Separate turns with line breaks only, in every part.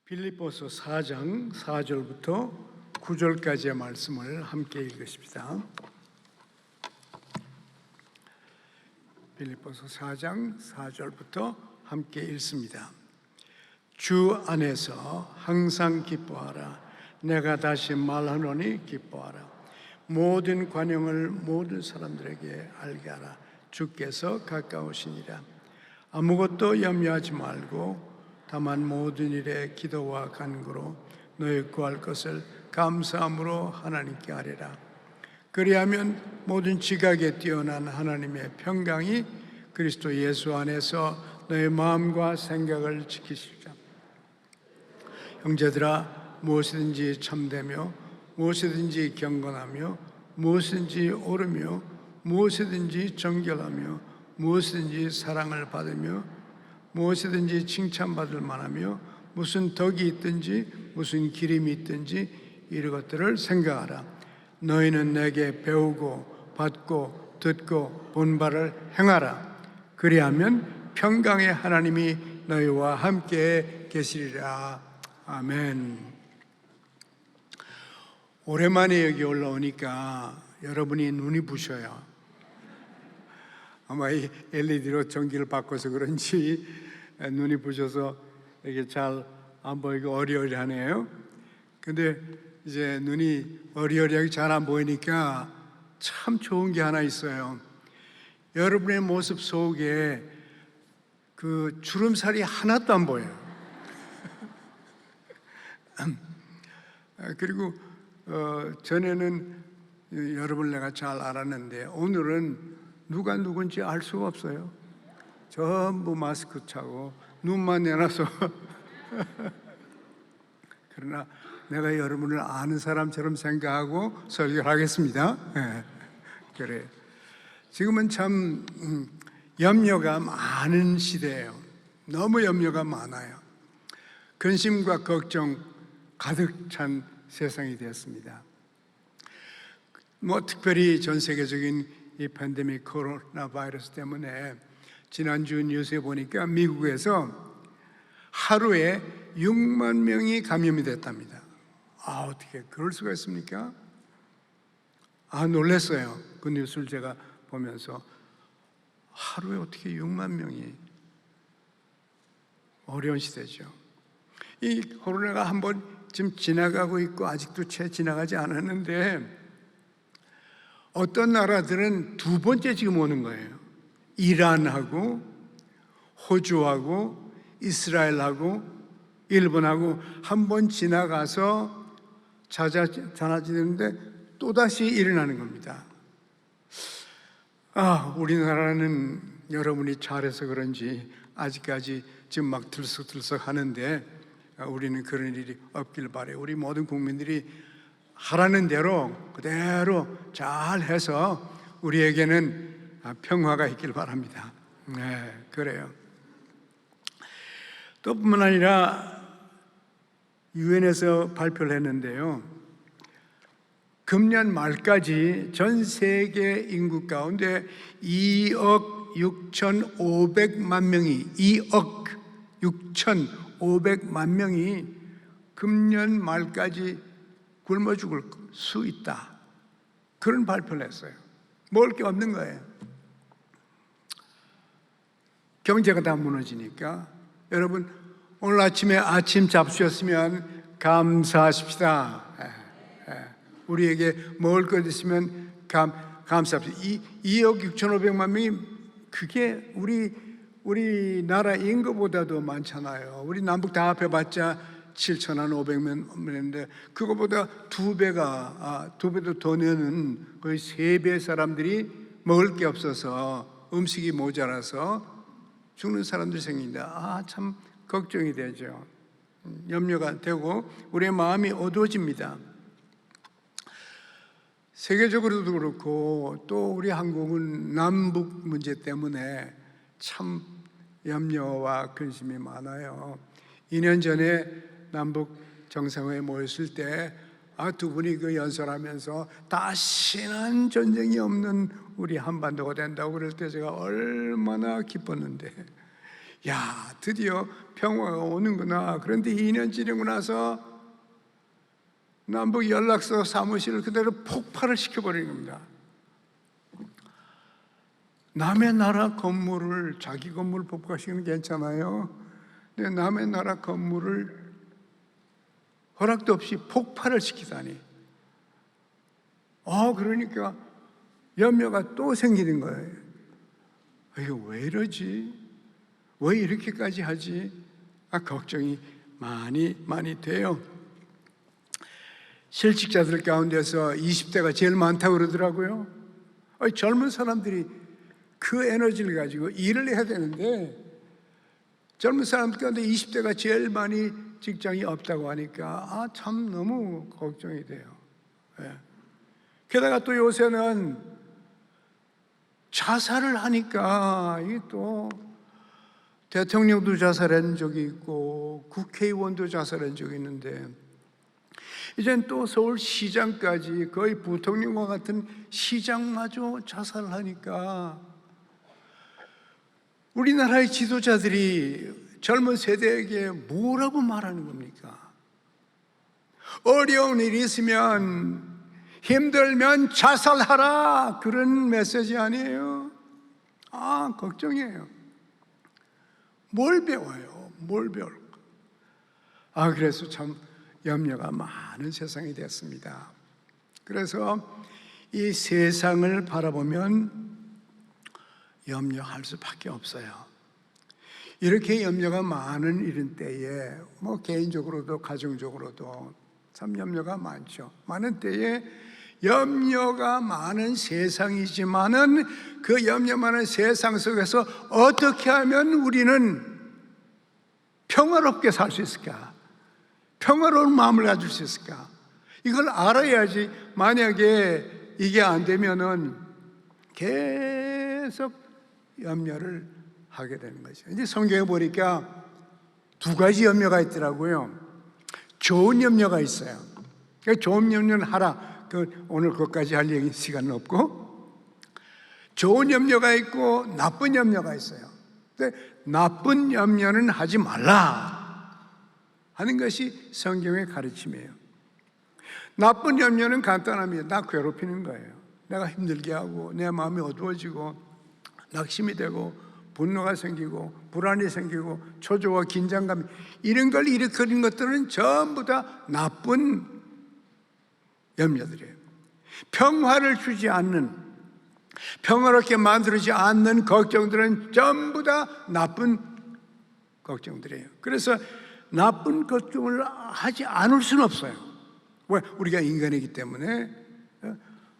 빌립보서 4장 4절부터 9절까지의 말씀을 함께 읽으십시다. 빌립보서 4장 4절부터 함께 읽습니다. 주 안에서 항상 기뻐하라. 내가 다시 말하노니 기뻐하라. 모든 관용을 모든 사람들에게 알게 하라. 주께서 가까우시니라. 아무것도 염려하지 말고 다만 모든 일에 기도와 간구로 너희 구할 것을 감사함으로 하나님께 아뢰라. 그리하면 모든 지각에 뛰어난 하나님의 평강이 그리스도 예수 안에서 너희 마음과 생각을 지키시리라. 형제들아, 무엇이든지 참되며 무엇이든지 경건하며 무엇이든지 옳으며 무엇이든지 정결하며 무엇이든지 사랑을 받으며 무엇이든지 칭찬받을 만하며 무슨 덕이 있든지 무슨 기림이 있든지 이런 것들을 생각하라. 너희는 내게 배우고 받고 듣고 본 바를 행하라. 그리하면 평강의 하나님이 너희와 함께 계시리라. 아멘. 오랜만에 여기 올라오니까 여러분이 눈이 부셔요. 아마 이 LED로 전기를 바꿔서 그런지 눈이 부셔서 이게 잘 안 보이고 어리어리하네요. 근데 이제 눈이 어리어리하게 잘 안 보이니까 참 좋은 게 하나 있어요. 여러분의 모습 속에 그 주름살이 하나도 안 보여요. 그리고 전에는 여러분을 내가 잘 알았는데 오늘은 누가 누군지 알 수가 없어요. 전부 마스크 차고 눈만 내놔서 그러나 내가 여러분을 아는 사람처럼 생각하고 설교를 하겠습니다. 네. 그래요. 지금은 참 염려가 많은 시대예요. 너무 염려가 많아요. 근심과 걱정 가득 찬 세상이 되었습니다. 특별히 전 세계적인 이 팬데믹 코로나 바이러스 때문에 지난주 뉴스에 보니까 미국에서 하루에 6만 명이 감염이 됐답니다. 어떻게 그럴 수가 있습니까? 놀랐어요. 그 뉴스를 제가 보면서 하루에 어떻게 6만 명이. 어려운 시대죠. 이 코로나가 한번 지금 지나가고 있고 아직도 채 지나가지 않았는데 어떤 나라들은 두 번째 지금 오는 거예요. 이란하고 호주하고 이스라엘하고 일본하고 한 번 지나가서 잦아지는데 또다시 일어나는 겁니다. 우리나라는 여러분이 잘해서 그런지 아직까지 지금 막 들썩들썩 하는데 우리는 그런 일이 없길 바라요. 우리 모든 국민들이 하라는 대로 그대로 잘 해서 우리에게는 평화가 있길 바랍니다. 네, 그래요. 또 뿐만 아니라 유엔에서 발표를 했는데요. 금년 말까지 전 세계 인구 가운데 2억 6,500만 명이 2억 6,500만 명이 금년 말까지 굶어 죽을 수 있다. 그런 발표를 했어요. 먹을 게 없는 거예요. 경제가 다 무너지니까 여러분 오늘 아침에 아침 잡수셨으면 감사하십시다. 우리에게 먹을 것 있으면 감사합시다. 2억 6,500만 명이 그게 우리나라 인구보다도 많잖아요. 우리 남북 다 합해봤자 7,500명인데 그거보다 두 배도 더 되는 거의 3배 사람들이 먹을 게 없어서 음식이 모자라서 죽는 사람들이 생긴다. 참 걱정이 되죠. 염려가 되고 우리의 마음이 어두워집니다. 세계적으로도 그렇고 또 우리 한국은 남북 문제 때문에 참 염려와 근심이 많아요. 2년 전에 남북 정상회의에 모였을 때 두 분이 그 연설하면서 다시는 전쟁이 없는 우리 한반도가 된다고 그럴 때 제가 얼마나 기뻤는데 야, 드디어 평화가 오는구나. 그런데 2년 지나고 나서 남북 연락소 사무실을 그대로 폭발을 시켜버리는 겁니다. 남의 나라 건물을, 자기 건물 폭파시키는 게 괜찮아요. 근데 남의 나라 건물을 허락도 없이 폭발을 시키다니. 그러니까 염려가 또 생기는 거예요. 이거 왜 이러지? 왜 이렇게까지 하지? 걱정이 많이 돼요. 실직자들 가운데서 20대가 제일 많다고 그러더라고요. 젊은 사람들이 그 에너지를 가지고 일을 해야 되는데, 젊은 사람들 가운데 20대가 제일 많이 직장이 없다고 하니까 참 너무 걱정이 돼요. 게다가 또 요새는 자살을 하니까, 이게 또 대통령도 자살한 적이 있고 국회의원도 자살한 적이 있는데, 이젠 또 서울시장까지, 거의 부통령과 같은 시장마저 자살을 하니까 우리나라의 지도자들이 젊은 세대에게 뭐라고 말하는 겁니까? 어려운 일이 있으면, 힘들면 자살하라, 그런 메시지 아니에요? 걱정이에요. 뭘 배워요? 뭘 배울까? 그래서 참 염려가 많은 세상이 됐습니다. 그래서 이 세상을 바라보면 염려할 수밖에 없어요. 이렇게 염려가 많은 이런 때에, 개인적으로도 가정적으로도 참 염려가 많죠. 많은 때에 염려가 많은 세상이지만은, 그 염려 많은 세상 속에서 어떻게 하면 우리는 평화롭게 살 수 있을까? 평화로운 마음을 가질 수 있을까? 이걸 알아야지. 만약에 이게 안 되면은 계속 염려를 하게 되는 거죠. 이제 성경에 보니까 두 가지 염려가 있더라고요. 좋은 염려가 있어요. 좋은 염려는 하라. 오늘 그것까지 할 얘기 시간은 없고, 좋은 염려가 있고 나쁜 염려가 있어요. 근데 나쁜 염려는 하지 말라 하는 것이 성경의 가르침이에요. 나쁜 염려는 간단합니다. 나 괴롭히는 거예요. 내가 힘들게 하고, 내 마음이 어두워지고, 낙심이 되고, 분노가 생기고, 불안이 생기고, 초조와 긴장감, 이런 걸 일으키는 것들은 전부 다 나쁜 염려들이에요. 평화를 주지 않는, 평화롭게 만들지 않는 걱정들은 전부 다 나쁜 걱정들이에요. 그래서 나쁜 걱정을 하지 않을 수는 없어요. 왜? 우리가 인간이기 때문에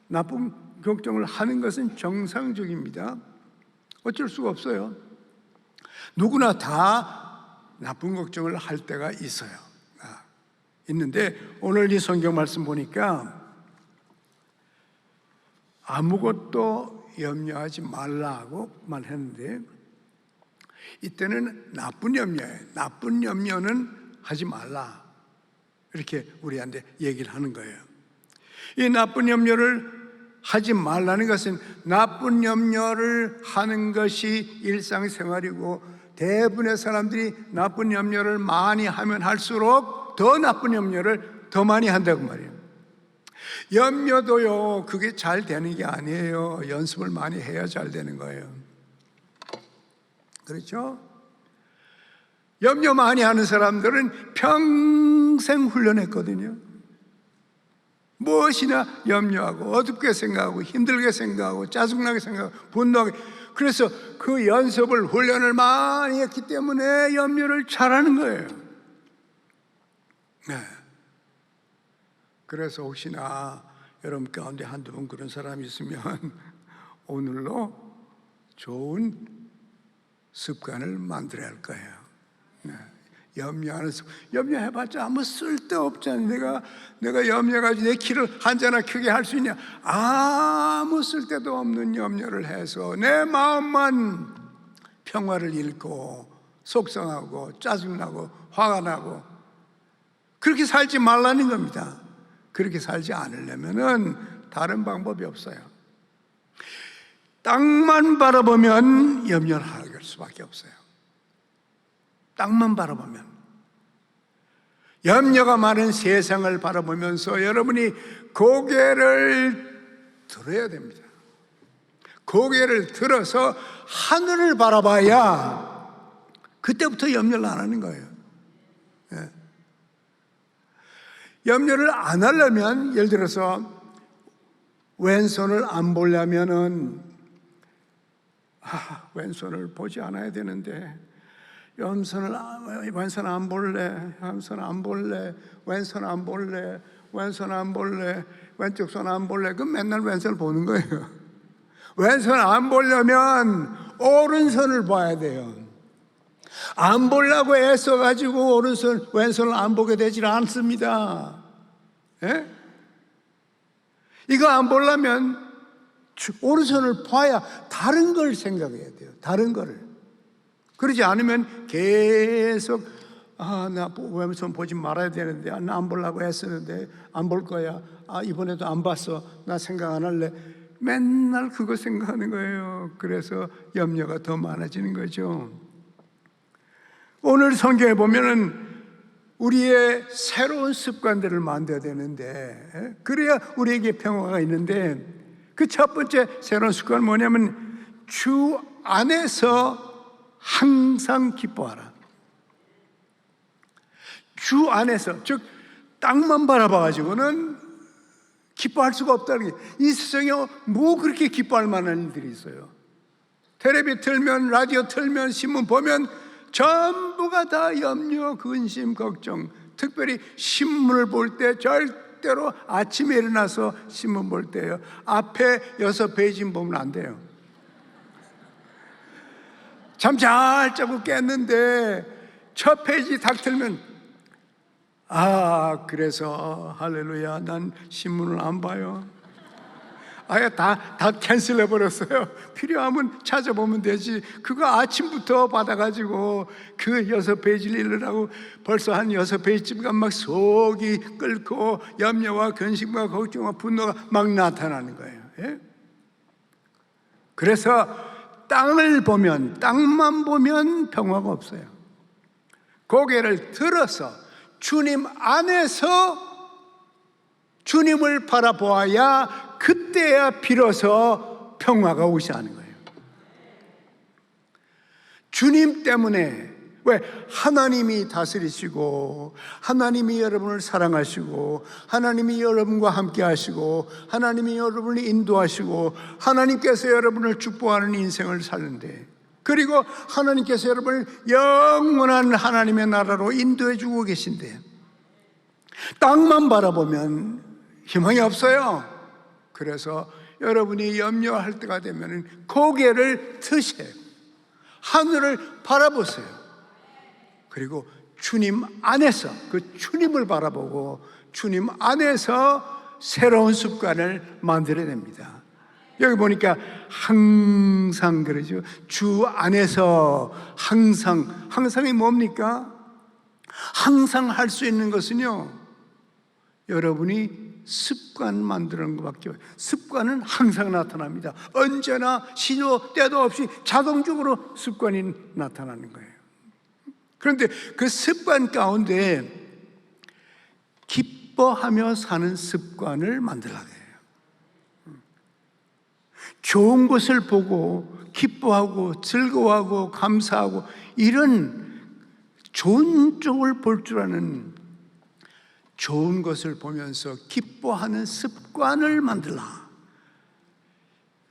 나쁜 걱정을 하는 것은 정상적입니다. 어쩔 수가 없어요. 누구나 다 나쁜 걱정을 할 때가 있어요. 있는데, 오늘 이 성경 말씀 보니까 아무것도 염려하지 말라고 말했는데, 이때는 나쁜 염려예요. 나쁜 염려는 하지 말라, 이렇게 우리한테 얘기를 하는 거예요. 이 나쁜 염려를 하지 말라는 것은, 나쁜 염려를 하는 것이 일상생활이고, 대부분의 사람들이 나쁜 염려를 많이 하면 할수록 더 나쁜 염려를 더 많이 한다고 말이에요. 염려도요, 그게 잘 되는 게 아니에요. 연습을 많이 해야 잘 되는 거예요. 그렇죠? 염려 많이 하는 사람들은 평생 훈련했거든요. 무엇이나 염려하고, 어둡게 생각하고, 힘들게 생각하고, 짜증나게 생각하고, 분노하게. 그래서 그 연습을, 훈련을 많이 했기 때문에 염려를 잘하는 거예요. 그래서 혹시나 여러분 가운데 한두 분 그런 사람이 있으면 오늘로 좋은 습관을 만들어야 할 거예요. 염려하는 습관. 염려해봤자 아무 쓸데없잖아요. 내가 염려가지고 내 키를 한자나 크게 할 수 있냐? 아무 쓸데도 없는 염려를 해서 내 마음만 평화를 잃고, 속상하고, 짜증나고, 화가 나고, 그렇게 살지 말라는 겁니다. 그렇게 살지 않으려면은 다른 방법이 없어요. 땅만 바라보면 염려를 하게 할 수밖에 없어요. 땅만 바라보면, 염려가 많은 세상을 바라보면서 여러분이 고개를 들어야 됩니다. 고개를 들어서 하늘을 바라봐야 그때부터 염려를 안 하는 거예요. 예. 염려를 안 하려면, 예를 들어서 왼손을 안 보려면은 왼손을 보지 않아야 되는데 왼손 안 볼래, 왼손 안 볼래, 왼손 안 볼래, 왼손 안 볼래, 왼쪽 손 안 볼래. 그럼 맨날 왼손을 보는 거예요. 왼손 안 보려면 오른손을 봐야 돼요. 안 보려고 애써가지고 왼손을 안 보게 되질 않습니다. 예? 이거 안 보려면 오른손을 봐야 다른 걸 생각해야 돼요. 다른 거를. 그러지 않으면 계속 나 왼손 보지 말아야 되는데, 나 안 보려고 애쓰는데 안 볼 거야. 이번에도 안 봤어. 나 생각 안 할래. 맨날 그거 생각하는 거예요. 그래서 염려가 더 많아지는 거죠. 오늘 성경에 보면은 우리의 새로운 습관들을 만들어야 되는데, 그래야 우리에게 평화가 있는데, 그 첫 번째 새로운 습관은 뭐냐면 주 안에서 항상 기뻐하라. 주 안에서, 즉 땅만 바라봐가지고는 기뻐할 수가 없다는 게, 이 세상에 뭐 그렇게 기뻐할 만한 일들이 있어요. 텔레비 틀면, 라디오 틀면, 신문 보면 전부가 다 염려, 근심, 걱정. 특별히 신문을 볼 때 절대로 아침에 일어나서 신문 볼 때요, 앞에 6페이지 보면 안 돼요. 잠 잘 자고 깼는데 첫 페이지 딱 틀면 그래서 할렐루야, 난 신문을 안 봐요. 아예 다 캔슬해 버렸어요. 필요하면 찾아보면 되지. 그거 아침부터 받아가지고 그 6페이지를 읽으라고 벌써 한 6페이지가 막 속이 끓고 염려와 근심과 걱정과 분노가 막 나타나는 거예요. 예? 그래서 땅만 보면 평화가 없어요. 고개를 들어서 주님 안에서 주님을 바라보아야 그때야 비로소 평화가 오시 하는 거예요. 주님 때문에, 왜? 하나님이 다스리시고, 하나님이 여러분을 사랑하시고, 하나님이 여러분과 함께 하시고, 하나님이 여러분을 인도하시고, 하나님께서 여러분을 축복하는 인생을 사는데, 그리고 하나님께서 여러분을 영원한 하나님의 나라로 인도해 주고 계신데, 땅만 바라보면 희망이 없어요. 그래서 여러분이 염려할 때가 되면 고개를 드세요. 하늘을 바라보세요. 그리고 주님 안에서, 그 주님을 바라보고 주님 안에서 새로운 습관을 만들어야 됩니다. 여기 보니까 항상 그러죠. 주 안에서 항상이 뭡니까? 항상 할 수 있는 것은요, 여러분이 습관 만드는 것밖에 없어요. 습관은 항상 나타납니다. 언제나 시도 때도 없이 자동적으로 습관이 나타나는 거예요. 그런데 그 습관 가운데 기뻐하며 사는 습관을 만들어야 돼요. 좋은 것을 보고 기뻐하고 즐거워하고 감사하고, 이런 좋은 쪽을 볼 줄 아는, 좋은 것을 보면서 기뻐하는 습관을 만들라.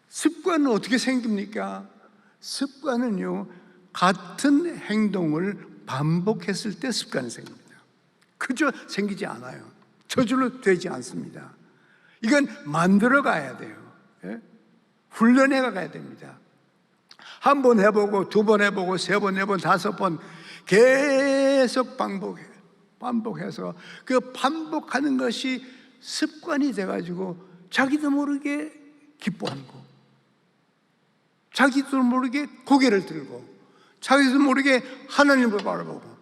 습관은 어떻게 생깁니까? 습관은요, 같은 행동을 반복했을 때 습관이 생깁니다. 그저 생기지 않아요. 저절로 되지 않습니다. 이건 만들어 가야 돼요. 예? 훈련해 가야 됩니다. 한 번 해보고, 2번 해보고, 3번 해보고, 5번 계속 반복해서 그 반복하는 것이 습관이 돼가지고 자기도 모르게 기뻐하는 거, 자기도 모르게 고개를 들고, 자기도 모르게 하나님을 바라보고.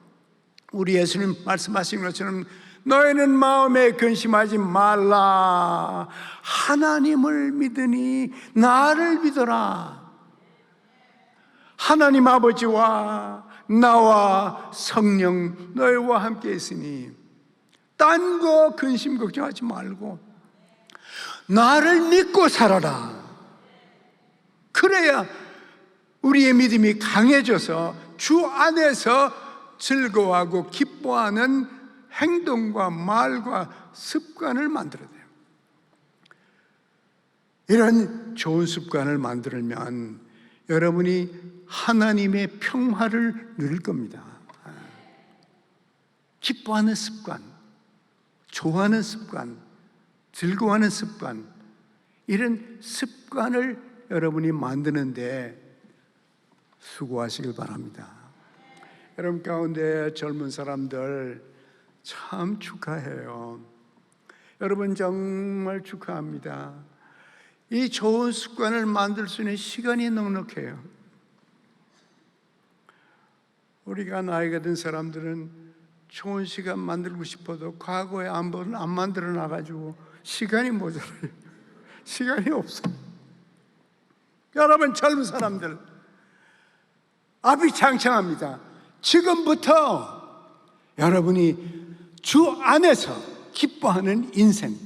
우리 예수님 말씀하신 것처럼 너희는 마음에 근심하지 말라. 하나님을 믿으니 나를 믿어라. 하나님 아버지와 나와 성령 너희와 함께 있으니 딴 거 근심 걱정하지 말고 나를 믿고 살아라. 그래야 우리의 믿음이 강해져서 주 안에서 즐거워하고 기뻐하는 행동과 말과 습관을 만들어야 돼요. 이런 좋은 습관을 만들면 여러분이 하나님의 평화를 누릴 겁니다. 기뻐하는 습관, 좋아하는 습관, 즐거워하는 습관, 이런 습관을 여러분이 만드는데 수고하시길 바랍니다. 여러분 가운데 젊은 사람들 참 축하해요. 여러분 정말 축하합니다. 이 좋은 습관을 만들 수 있는 시간이 넉넉해요. 우리가 나이가 든 사람들은 좋은 시간 만들고 싶어도 과거에 안 만들어 놔가지고 시간이 모자라요. 시간이 없어요. 여러분 젊은 사람들 아비창창합니다. 지금부터 여러분이 주 안에서 기뻐하는 인생,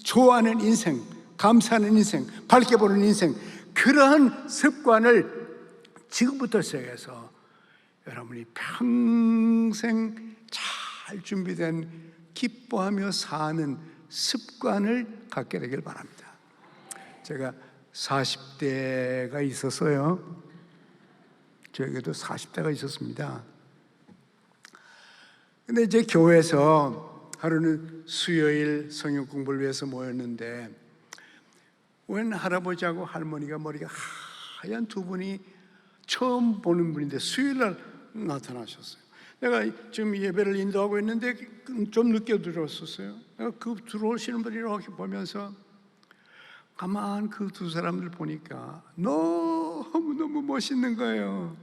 좋아하는 인생, 감사하는 인생, 밝게 보는 인생, 그러한 습관을 지금부터 시작해서 여러분이 평생 잘 준비된 기뻐하며 사는 습관을 갖게 되길 바랍니다. 제가 40대가 있었어요. 저에게도 40대가 있었습니다. 근데 이제 교회에서 하루는 수요일 성경 공부를 위해서 모였는데 웬 할아버지하고 할머니가 머리가 하얀 두 분이 처음 보는 분인데 수요일날 나타나셨어요. 내가 지금 예배를 인도하고 있는데 좀 늦게 들어왔었어요. 내가 그 들어오시는 분을 이렇게 보면서 가만 그 두 사람들 보니까 너무너무 멋있는 거예요.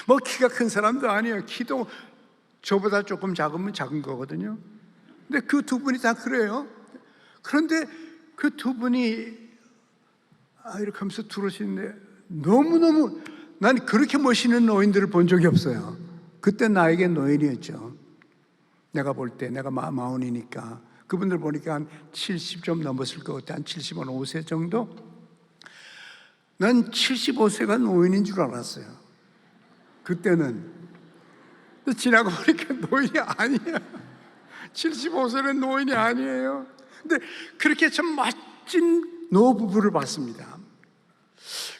뭐 키가 큰 사람도 아니에요. 키도 저보다 조금 작으면 작은 거거든요. 근데 그 두 분이 다 그래요. 그런데 그 두 분이 이렇게 하면서 들어오시는데 너무너무, 난 그렇게 멋있는 노인들을 본 적이 없어요. 그때 나에게 노인이었죠. 내가 볼 때 내가 40이니까 그분들 보니까 한 70 좀 넘었을 것 같아. 한 75세 정도? 난 75세가 노인인 줄 알았어요. 그때는. 지나고 보니까 노인이 아니에요. 75세는 노인이 아니에요. 근데 그렇게 참 멋진 노부부를 봤습니다.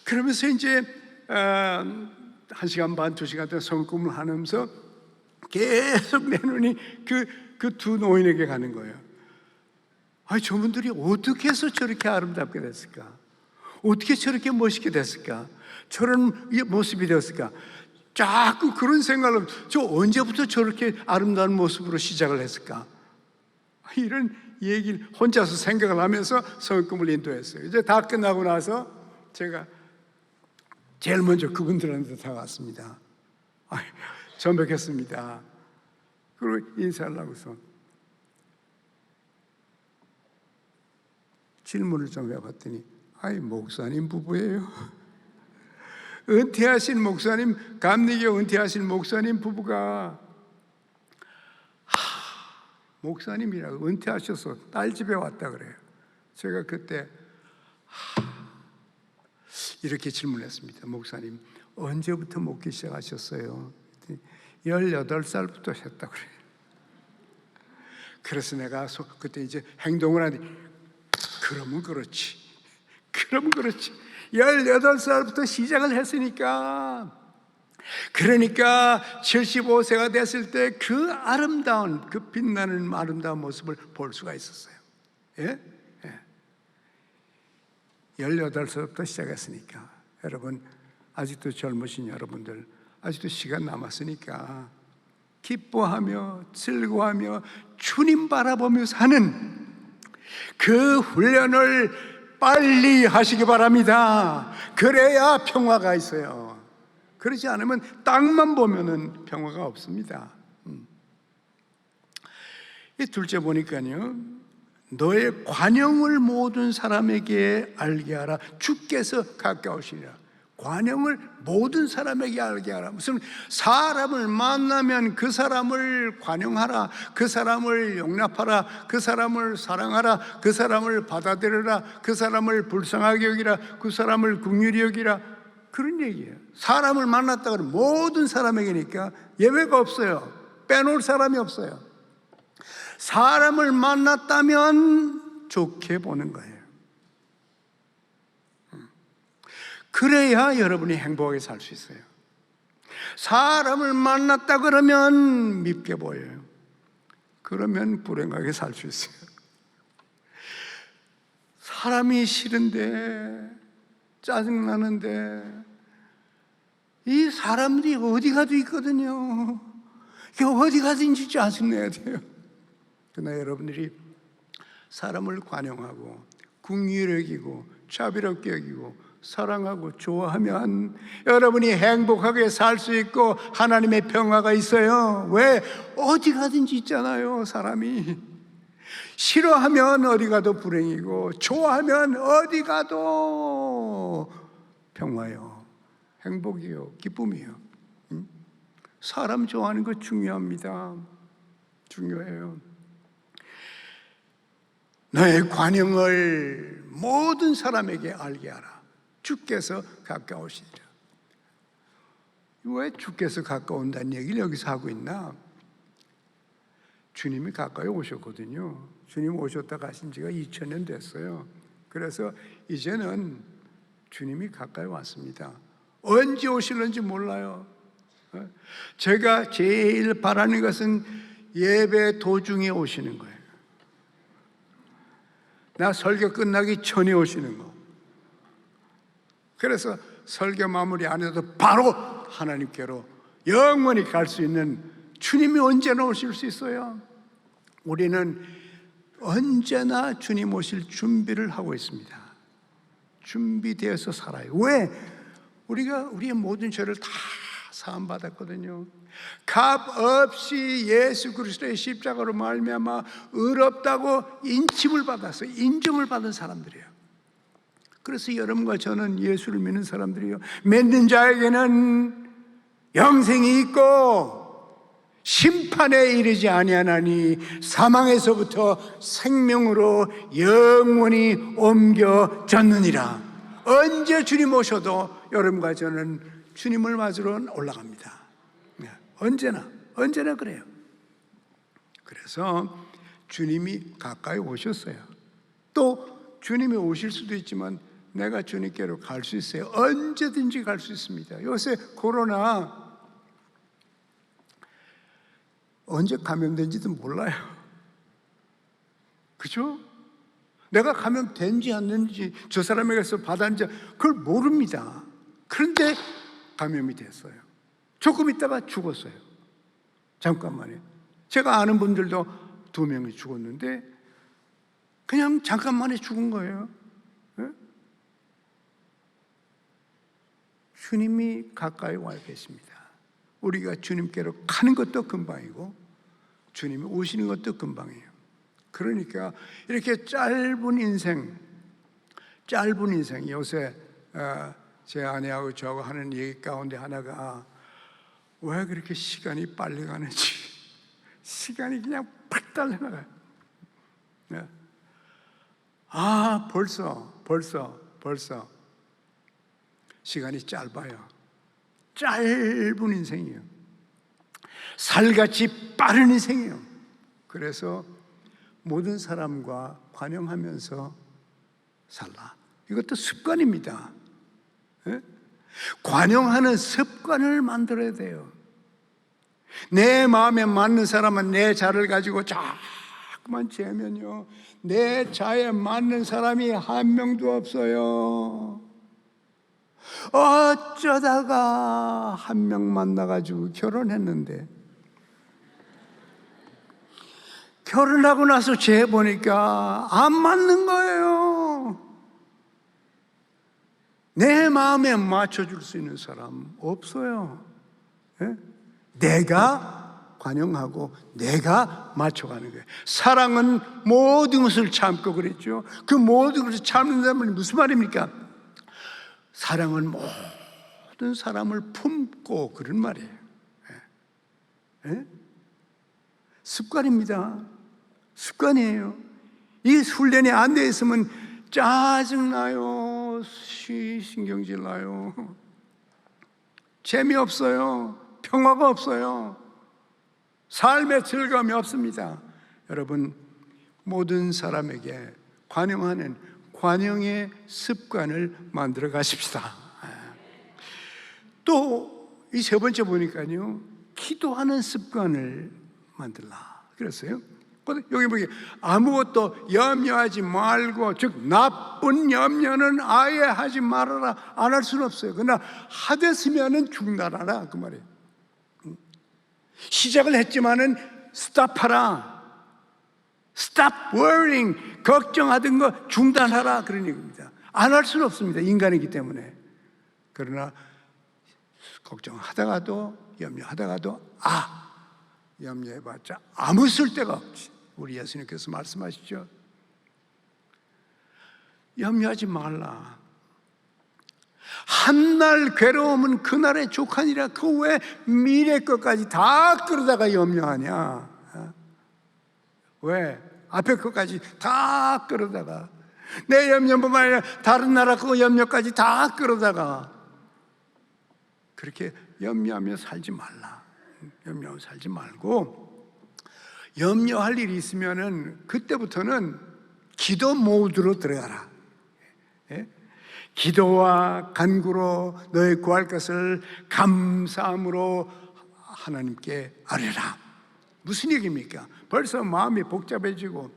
그러면서 이제 1시간 반, 2시간 동안 성금을 하면서 계속 내 눈이 그 두 노인에게 가는 거예요. 저분들이 어떻게 해서 저렇게 아름답게 됐을까? 어떻게 저렇게 멋있게 됐을까? 저런 모습이 되었을까? 자꾸 그런 생각을, 저 언제부터 저렇게 아름다운 모습으로 시작을 했을까? 이런 얘기를 혼자서 생각을 하면서 성금을 인도했어요. 이제 다 끝나고 나서 제가 제일 먼저 그분들한테 다가갔습니다. 처음 뵙겠습니다. 그리고 인사를 하고서 질문을 좀 해봤더니 목사님 부부예요. 은퇴하신 목사님, 감리교 은퇴하신 목사님 부부가 목사님이라고 은퇴하셔서 딸 집에 왔다 그래요. 제가 그때 이렇게 질문했습니다. 목사님 언제부터 목기 시작하셨어요? 18살부터 했다고 그래요. 그래서 내가 그때 이제 행동을 하니 그러면 그렇지. 18살부터 시작을 했으니까, 그러니까 75세가 됐을 때 그 아름다운, 그 빛나는 아름다운 모습을 볼 수가 있었어요. 예? 18살부터 시작했으니까 여러분, 아직도 젊으신 여러분들, 아직도 시간 남았으니까 기뻐하며 즐거워하며 주님 바라보며 사는 그 훈련을 빨리 하시기 바랍니다. 그래야 평화가 있어요. 그러지 않으면 땅만 보면은 평화가 없습니다. 이 둘째 보니까요, 너의 관용을 모든 사람에게 알게 하라. 주께서 가까우시리라. 관용을 모든 사람에게 알게 하라. 무슨 사람을 만나면 그 사람을 관용하라, 그 사람을 용납하라, 그 사람을 사랑하라, 그 사람을 받아들여라, 그 사람을 불쌍하게 여기라, 그 사람을 긍휼히 여기라. 그런 얘기예요. 사람을 만났다 그러면 모든 사람에게니까 예외가 없어요. 빼놓을 사람이 없어요. 사람을 만났다면 좋게 보는 거예요. 그래야 여러분이 행복하게 살 수 있어요. 사람을 만났다 그러면 밉게 보여요. 그러면 불행하게 살 수 있어요. 사람이 싫은데, 짜증나는데, 이 사람들이 어디 가도 있거든요. 어디 가든지 짜증내야 돼요. 그러나 여러분들이 사람을 관용하고 긍휼히 여기고 자비롭게 여기고 사랑하고 좋아하면 여러분이 행복하게 살 수 있고 하나님의 평화가 있어요. 왜? 어디 가든지 있잖아요. 사람이 싫어하면 어디 가도 불행이고 좋아하면 어디 가도 평화요, 행복이요, 기쁨이요. 사람 좋아하는 거 중요합니다. 중요해요. 너의 관용을 모든 사람에게 알게 하라. 주께서 가까우시니라. 왜 주께서 가까운다는 얘기를 여기서 하고 있나? 주님이 가까이 오셨거든요. 주님 오셨다 가신 지가 2000년 됐어요. 그래서 이제는 주님이 가까이 왔습니다. 언제 오실는지 몰라요. 제가 제일 바라는 것은 예배 도중에 오시는 거예요. 나 설교 끝나기 전에 오시는 거. 그래서 설교 마무리 안 해도 바로 하나님께로 영원히 갈 수 있는 주님이 언제나 오실 수 있어요. 우리는 언제나 주님 오실 준비를 하고 있습니다. 준비되어서 살아요. 왜? 우리가 우리의 모든 죄를 다 사함받았거든요. 값 없이 예수 그리스도의 십자가로 말미암아 의롭다고 인침을 받았어요. 인정을 받은 사람들이에요. 그래서 여러분과 저는 예수를 믿는 사람들이요, 믿는 자에게는 영생이 있고 심판에 이르지 아니하나니 사망에서부터 생명으로 영원히 옮겨졌느니라. 언제 주님 오셔도 여러분과 저는 주님을 맞으러 올라갑니다. 언제나 그래요. 그래서 주님이 가까이 오셨어요. 또 주님이 오실 수도 있지만 내가 주님께로 갈 수 있어요. 언제든지 갈 수 있습니다. 요새 코로나 언제 감염된지도 몰라요. 그죠? 내가 감염된지 않는지, 저 사람에게서 받았는지 그걸 모릅니다. 그런데 감염이 됐어요. 조금 있다가 죽었어요. 잠깐만에. 제가 아는 분들도 2명이 죽었는데 그냥 잠깐만에 죽은 거예요. 네? 주님이 가까이 와 계십니다. 우리가 주님께로 가는 것도 금방이고 주님이 오시는 것도 금방이에요. 그러니까 이렇게 짧은 인생, 요새 제 아내하고 저하고 하는 얘기 가운데 하나가 왜 그렇게 시간이 빨리 가는지, 시간이 그냥 팍 달려나가요. 벌써 시간이 짧아요. 짧은 인생이에요. 살같이 빠른 인생이에요. 그래서 모든 사람과 관용하면서 살라. 이것도 습관입니다. 관용하는 습관을 만들어야 돼요. 내 마음에 맞는 사람은 내 자를 가지고 자꾸만 재면요, 내 자에 맞는 사람이 한 명도 없어요. 어쩌다가 한 명 만나가지고 결혼했는데 결혼하고 나서 재보니까 안 맞는 거예요. 내 마음에 맞춰줄 수 있는 사람 없어요. 내가 관용하고 내가 맞춰가는 거예요. 사랑은 모든 것을 참고 그랬죠. 그 모든 것을 참는다는 무슨 말입니까? 사랑은 모든 사람을 품고, 그런 말이에요. 예? 습관입니다. 습관이에요. 이 훈련이 안 돼 있으면 짜증나요, 신경질 나요, 재미없어요, 평화가 없어요, 삶의 즐거움이 없습니다. 여러분, 모든 사람에게 관용하는 관용의 습관을 만들어 가십시다. 또 이 세 번째 보니까요, 기도하는 습관을 만들라 그랬어요. 여기 보기 아무것도 염려하지 말고, 즉 나쁜 염려는 아예 하지 말아라. 안 할 수는 없어요. 그러나 하됐으면은 중단하라, 그 말이에요. 시작을 했지만은 스탑하라. Stop worrying. 걱정하던 거 중단하라, 그런 얘기입니다. 안 할 수는 없습니다. 인간이기 때문에. 그러나 걱정하다가도, 염려하다가도 염려해봤자 아무 쓸데가 없지. 우리 예수님께서 말씀하시죠. 염려하지 말라. 한날 괴로움은 그날의 족하니라. 그 왜 미래 것까지 다 끌어다가 염려하냐? 왜? 앞에 것까지 다 끌어다가, 내 염려뿐만 아니라 다른 나라 그 염려까지 다 끌어다가, 그렇게 염려하며 살지 말라. 염려하며 살지 말고, 염려할 일이 있으면은 그때부터는 기도 모드로 들어가라. 기도와 간구로 너의 구할 것을 감사함으로 하나님께 아뢰라. 무슨 얘기입니까? 벌써 마음이 복잡해지고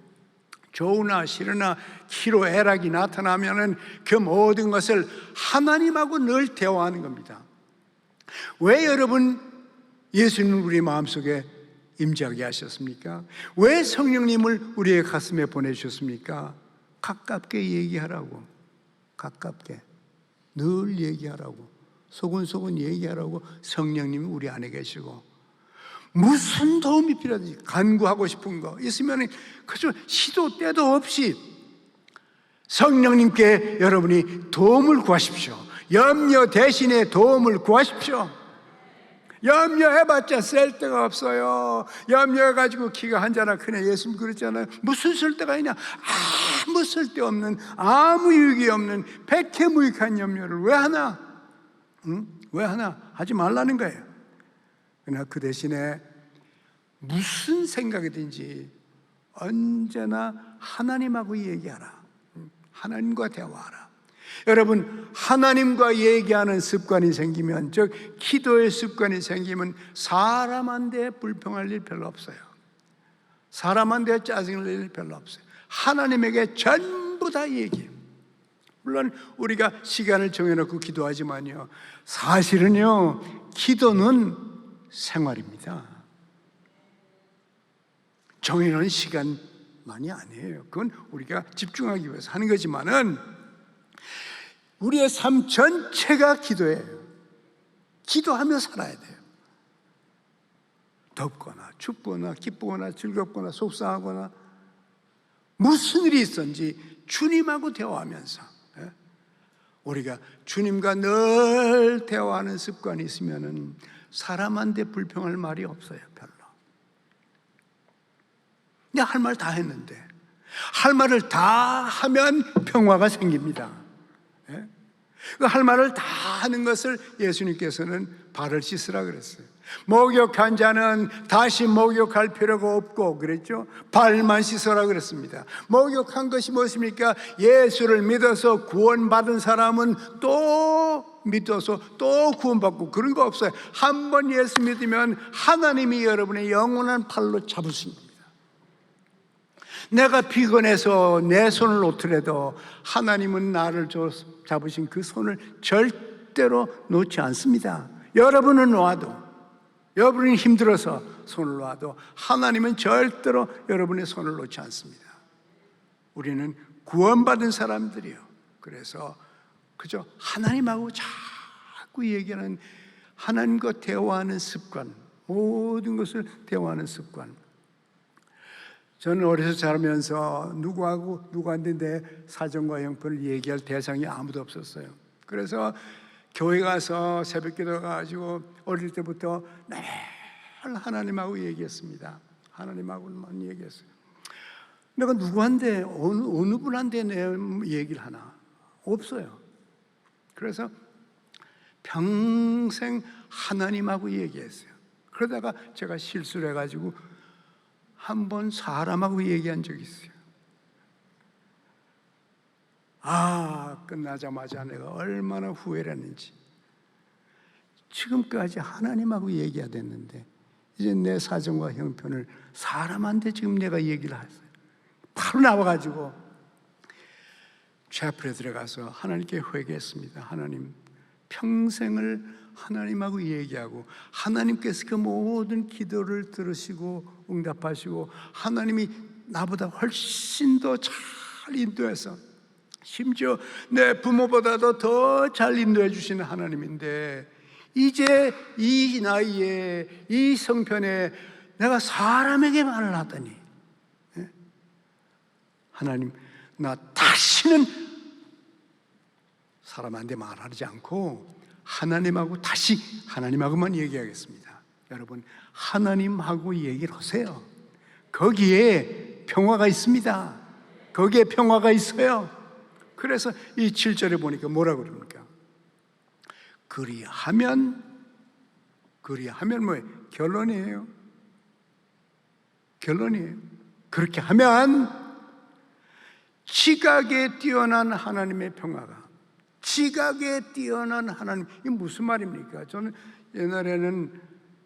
좋으나 싫으나 희로애락이 나타나면은 그 모든 것을 하나님하고 늘 대화하는 겁니다. 왜 여러분 예수님을 우리 마음속에 임재하게 하셨습니까? 왜 성령님을 우리의 가슴에 보내주셨습니까? 가깝게 얘기하라고, 가깝게 늘 얘기하라고, 소근소근 얘기하라고 성령님이 우리 안에 계시고, 무슨 도움이 필요하든지 간구하고 싶은 거 있으면 그저 시도 때도 없이 성령님께 여러분이 도움을 구하십시오. 염려 대신에 도움을 구하십시오. 염려해봤자 쓸데가 없어요. 염려해가지고 키가 한자나 크네. 예수님 그랬잖아요. 무슨 쓸데가 있냐? 아무 쓸데없는, 아무 유익이 없는 백해무익한 염려를 왜 하나? 왜 하나? 하지 말라는 거예요. 그러나 그 대신에 무슨 생각이든지 언제나 하나님하고 얘기하라. 하나님과 대화하라. 여러분, 하나님과 얘기하는 습관이 생기면, 즉 기도의 습관이 생기면 사람한테 불평할 일 별로 없어요. 사람한테 짜증낼 일 별로 없어요. 하나님에게 전부 다 얘기해요. 물론 우리가 시간을 정해놓고 기도하지만요, 사실은요 기도는 생활입니다. 정해놓은 시간만이 아니에요. 그건 우리가 집중하기 위해서 하는 거지만은 우리의 삶 전체가 기도예요. 기도하며 살아야 돼요. 덥거나 춥거나 기쁘거나 즐겁거나 속상하거나 무슨 일이 있었는지 주님하고 대화하면서, 우리가 주님과 늘 대화하는 습관이 있으면은 사람한테 불평할 말이 없어요. 별로. 내가 할 말 다 했는데, 할 말을 다 하면 평화가 생깁니다. 그 할 말을 다 하는 것을 예수님께서는 발을 씻으라 그랬어요. 목욕한 자는 다시 목욕할 필요가 없고 그랬죠. 발만 씻어라 그랬습니다. 목욕한 것이 무엇입니까? 예수를 믿어서 구원받은 사람은 또 믿어서 또 구원받고 그런 거 없어요. 한 번 예수 믿으면 하나님이 여러분의 영원한 팔로 잡으신 겁니다. 내가 피곤해서 내 손을 놓더라도 하나님은 나를 잡으신 그 손을 절대로 놓지 않습니다. 여러분은 놓아도, 여러분이 힘들어서 손을 놓아도 하나님은 절대로 여러분의 손을 놓지 않습니다. 우리는 구원받은 사람들이요. 그래서 그저 하나님하고 자꾸 얘기하는, 하나님과 대화하는 습관, 모든 것을 대화하는 습관. 저는 어려서 자라면서 누구한테 내 사정과 형편을 얘기할 대상이 아무도 없었어요. 그래서 교회 가서 새벽 기도 가가지고 어릴 때부터 늘 하나님하고 얘기했습니다. 하나님하고만 얘기했어요. 내가 누구한테 어느 분한테 내 얘기를 하나? 없어요. 그래서 평생 하나님하고 얘기했어요. 그러다가 제가 실수를 해가지고 한 번 사람하고 얘기한 적이 있어요. 끝나자마자 내가 얼마나 후회를 했는지. 지금까지 하나님하고 얘기해야 됐는데 이제 내 사정과 형편을 사람한테 지금 내가 얘기를 했어요. 바로 나와가지고 제 앞에 들어가서 하나님께 회개했습니다. 하나님, 평생을 하나님하고 얘기하고 하나님께서 그 모든 기도를 들으시고 응답하시고 하나님이 나보다 훨씬 더 잘 인도해서 심지어 내 부모보다도 더 잘 인도해 주시는 하나님인데 이제 이 나이에 이 성편에 내가 사람에게 말을 하다니, 하나님, 나 다시는 사람한테 말하지 않고 하나님하고 다시 하나님하고만 얘기하겠습니다. 여러분, 하나님하고 얘기를 하세요. 거기에 평화가 있습니다. 거기에 평화가 있어요. 그래서 이 7절에 보니까 뭐라고 그럽니까? 그리하면 뭐예요? 결론이에요. 그렇게 하면 지각에 뛰어난 하나님의 평화가, 지각에 뛰어난 하나님, 이게 무슨 말입니까? 저는 옛날에는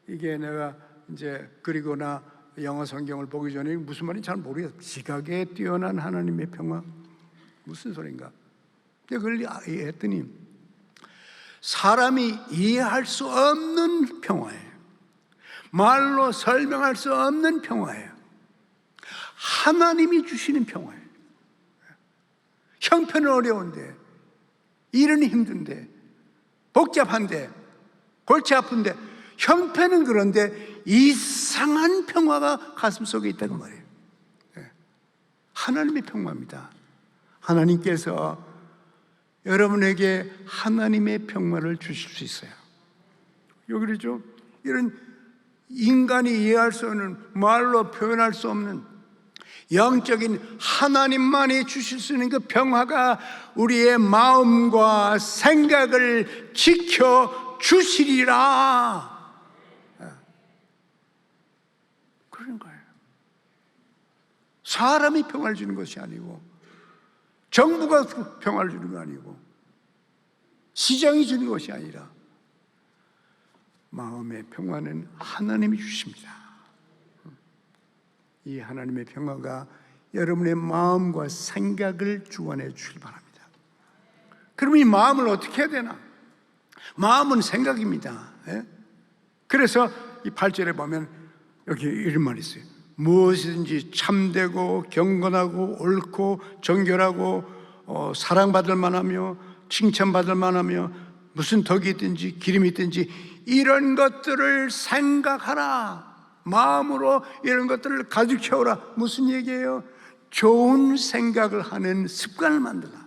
이게 내가 이제 그리거나 영어 성경을 보기 전에 무슨 말인지 잘 모르겠어요. 지각에 뛰어난 하나님의 평화, 무슨 소린가? 그걸 이해했더니 사람이 이해할 수 없는 평화예요. 말로 설명할 수 없는 평화예요. 하나님이 주시는 평화예요. 형편은 어려운데, 일은 힘든데, 복잡한데, 골치 아픈데, 형편은 그런데 이상한 평화가 가슴속에 있다는 말이에요. 하나님의 평화입니다. 하나님께서 여러분에게 하나님의 평화를 주실 수 있어요. 여기 그러죠? 이런 인간이 이해할 수 없는, 말로 표현할 수 없는 영적인 하나님만이 주실 수 있는 그 평화가 우리의 마음과 생각을 지켜 주시리라. 그런 거예요. 사람이 평화를 주는 것이 아니고, 정부가 평화를 주는 거 아니고, 시장이 주는 것이 아니라 마음의 평화는 하나님이 주십니다. 이 하나님의 평화가 여러분의 마음과 생각을 주관해 주길 바랍니다. 그럼 이 마음을 어떻게 해야 되나? 마음은 생각입니다. 그래서 이 8절에 보면 여기 이런 말이 있어요. 무엇이든지 참되고 경건하고 옳고 정결하고 사랑받을 만하며 칭찬받을 만하며 무슨 덕이 있든지 기름이 있든지 이런 것들을 생각하라. 마음으로 이런 것들을 가득 채우라. 무슨 얘기예요? 좋은 생각을 하는 습관을 만들라.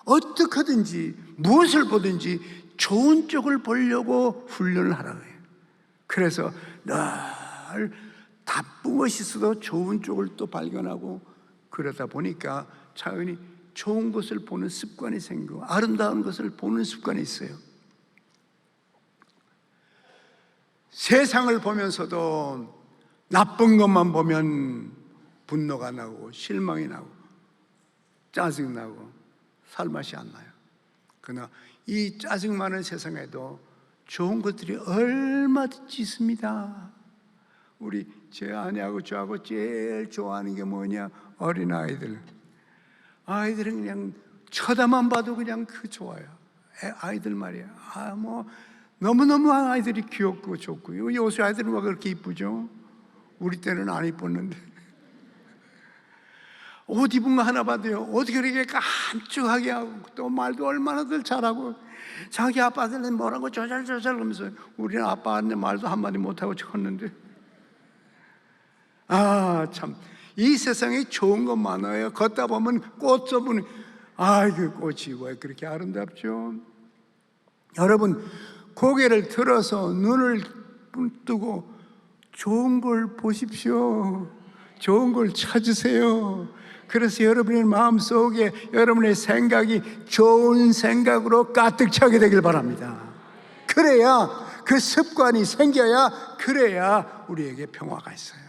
어떻게든지 무엇을 보든지 좋은 쪽을 보려고 훈련을 하라고 해요. 그래서 늘 나쁜 것이 있어도 좋은 쪽을 또 발견하고, 그러다 보니까 자연히 좋은 것을 보는 습관이 생기고 아름다운 것을 보는 습관이 있어요. 세상을 보면서도 나쁜 것만 보면 분노가 나고 실망이 나고 짜증나고 살맛이 안 나요. 그러나 이 짜증 많은 세상에도 좋은 것들이 얼마든지 있습니다. 우리 제 아내하고 저하고 제일 좋아하는 게 뭐냐? 어린아이들. 아이들은 그냥 쳐다만 봐도 그냥 좋아요. 아이들 말이야. 너무너무 아이들이 귀엽고 좋고요. 요새 아이들은 왜 그렇게 이쁘죠? 우리 때는 안 이뻤는데. 옷 입은 거 하나 봐도요, 어떻게 그렇게 깜찍하게 하고 또 말도 얼마나들 잘하고 자기 아빠들은 뭐라고 조잘조잘 하면서 우리는 아빠한테 말도 한마디 못하고 쳤는데, 참 이 세상에 좋은 것 많아요. 걷다 보면 꽃 접은 그 꽃이 왜 그렇게 아름답죠? 여러분, 고개를 들어서 눈을 뜨고 좋은 걸 보십시오. 좋은 걸 찾으세요. 그래서 여러분의 마음속에 여러분의 생각이 좋은 생각으로 가득 차게 되길 바랍니다. 그래야, 그 습관이 생겨야, 그래야 우리에게 평화가 있어요.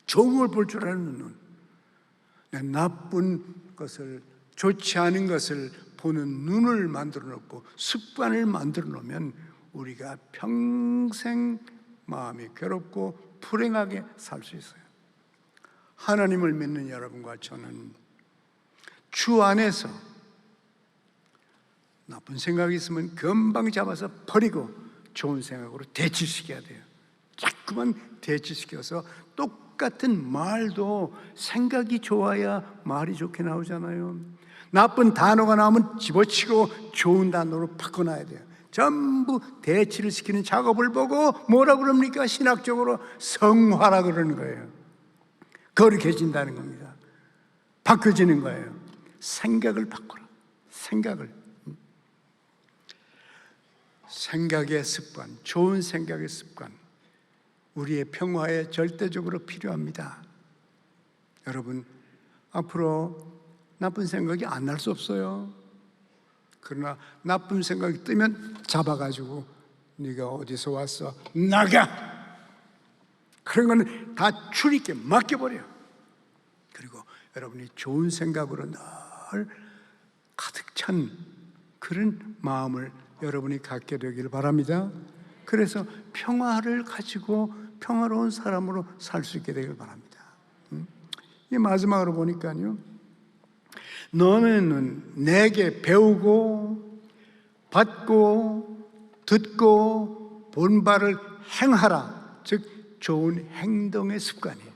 좋은 걸 볼 줄 아는 눈, 나쁜 것을, 좋지 않은 것을 보는 눈을 만들어 놓고 습관을 만들어 놓으면 우리가 평생 마음이 괴롭고 불행하게 살 수 있어요. 하나님을 믿는 여러분과 저는 주 안에서 나쁜 생각이 있으면 금방 잡아서 버리고 좋은 생각으로 대치시켜야 돼요. 자꾸만 대치시켜서 똑같은 말도 생각이 좋아야 말이 좋게 나오잖아요. 나쁜 단어가 나오면 집어치고 좋은 단어로 바꿔놔야 돼요. 전부 대치를 시키는 작업을 보고 뭐라 그럽니까? 신학적으로 성화라 그러는 거예요. 거룩해진다는 겁니다. 바뀌어지는 거예요. 생각을 바꾸라. 생각의 습관, 좋은 생각의 습관, 우리의 평화에 절대적으로 필요합니다. 여러분, 앞으로 나쁜 생각이 안 날 수 없어요. 그러나 나쁜 생각이 뜨면 잡아가지고 네가 어디서 왔어? 나가! 그런 거는 다 주님께 맡겨버려. 그리고 여러분이 좋은 생각으로 늘 가득 찬 그런 마음을 여러분이 갖게 되길 바랍니다. 그래서 평화를 가지고 평화로운 사람으로 살 수 있게 되길 바랍니다. 이 마지막으로 보니까요, 너는 내게 배우고 받고 듣고 본 바를 행하라. 즉 좋은 행동의 습관이에요.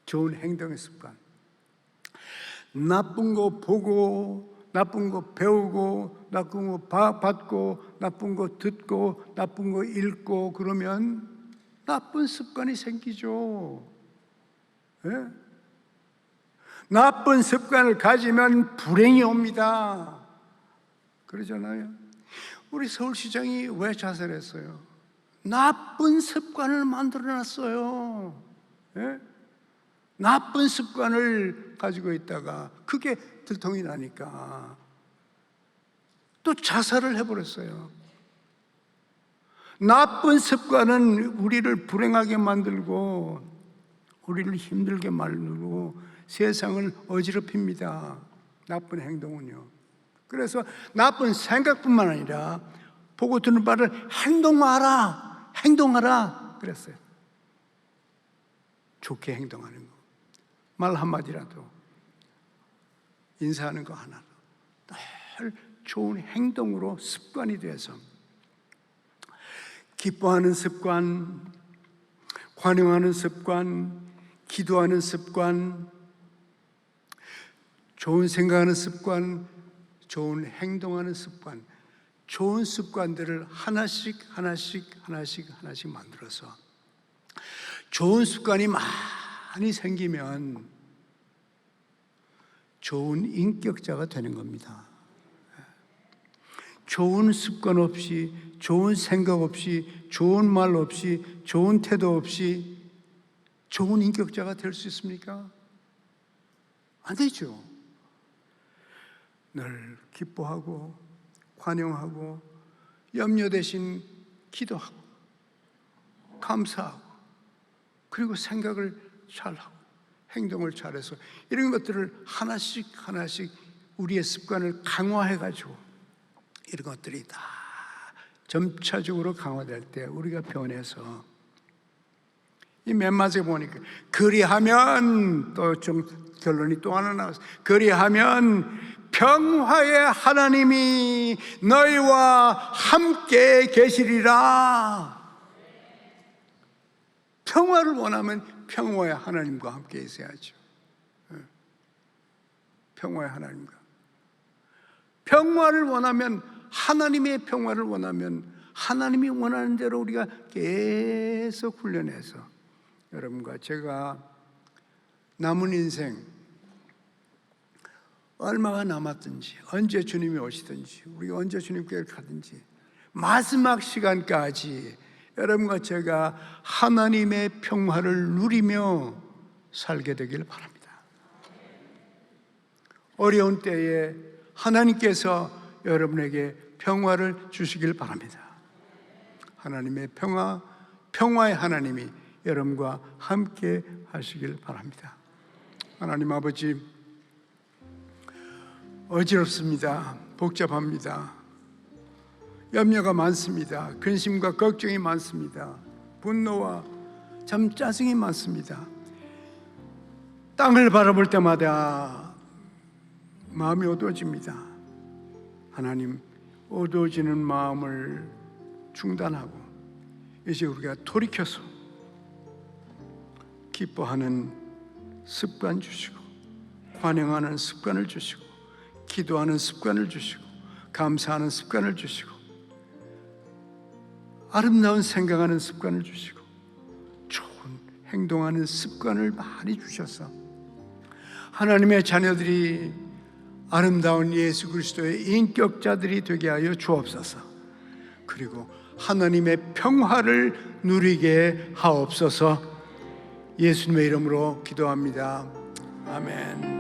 좋은 행동의 습관. 나쁜 거 보고, 나쁜 거 배우고, 나쁜 거 받고, 나쁜 거 듣고, 나쁜 거 읽고 그러면 나쁜 습관이 생기죠. 네? 나쁜 습관을 가지면 불행이 옵니다. 그러잖아요. 우리 서울시장이 왜 자살했어요? 나쁜 습관을 만들어놨어요. 예? 나쁜 습관을 가지고 있다가 그게 들통이 나니까 또 자살을 해버렸어요. 나쁜 습관은 우리를 불행하게 만들고 우리를 힘들게 만들고 세상을 어지럽힙니다. 나쁜 행동은요. 그래서 나쁜 생각뿐만 아니라 보고 듣는 바를 행동하라 그랬어요. 좋게 행동하는 거, 말 한마디라도, 인사하는 거 하나도 늘 좋은 행동으로 습관이 돼서 기뻐하는 습관, 관용하는 습관, 기도하는 습관, 좋은 생각하는 습관, 좋은 행동하는 습관, 좋은 습관들을 하나씩 만들어서 좋은 습관이 많이 생기면 좋은 인격자가 되는 겁니다. 좋은 습관 없이, 좋은 생각 없이, 좋은 말 없이, 좋은 태도 없이 좋은 인격자가 될 수 있습니까? 안 되죠. 늘 기뻐하고 관용하고 염려 대신 기도하고 감사하고 그리고 생각을 잘하고 행동을 잘해서 이런 것들을 하나씩 우리의 습관을 강화해가지고 이런 것들이 다 점차적으로 강화될 때 우리가 변해서 이 맨 마지막에 보니까 그리하면 또 좀 결론이 또 하나 나왔어요. 그리하면 평화의 하나님이 너희와 함께 계시리라. 평화를 원하면 평화의 하나님과 함께 있어야죠. 평화의 하나님과. 평화를 원하면, 하나님의 평화를 원하면 하나님이 원하는 대로 우리가 계속 훈련해서 여러분과 제가 남은 인생 얼마가 남았든지, 언제 주님이 오시든지, 우리가 언제 주님께 가든지 마지막 시간까지 여러분과 제가 하나님의 평화를 누리며 살게 되길 바랍니다. 어려운 때에 하나님께서 여러분에게 평화를 주시길 바랍니다. 하나님의 평화의 하나님이 여러분과 함께 하시길 바랍니다. 하나님 아버지, 어지럽습니다. 복잡합니다. 염려가 많습니다. 근심과 걱정이 많습니다. 분노와 참 짜증이 많습니다. 땅을 바라볼 때마다 마음이 어두워집니다. 하나님, 어두워지는 마음을 중단하고 이제 우리가 돌이켜서 기뻐하는 습관 주시고, 환영하는 습관을 주시고, 기도하는 습관을 주시고, 감사하는 습관을 주시고, 아름다운 생각하는 습관을 주시고, 좋은 행동하는 습관을 많이 주셔서 하나님의 자녀들이 아름다운 예수 그리스도의 인격자들이 되게 하여 주옵소서. 그리고 하나님의 평화를 누리게 하옵소서. 예수님의 이름으로 기도합니다. 아멘.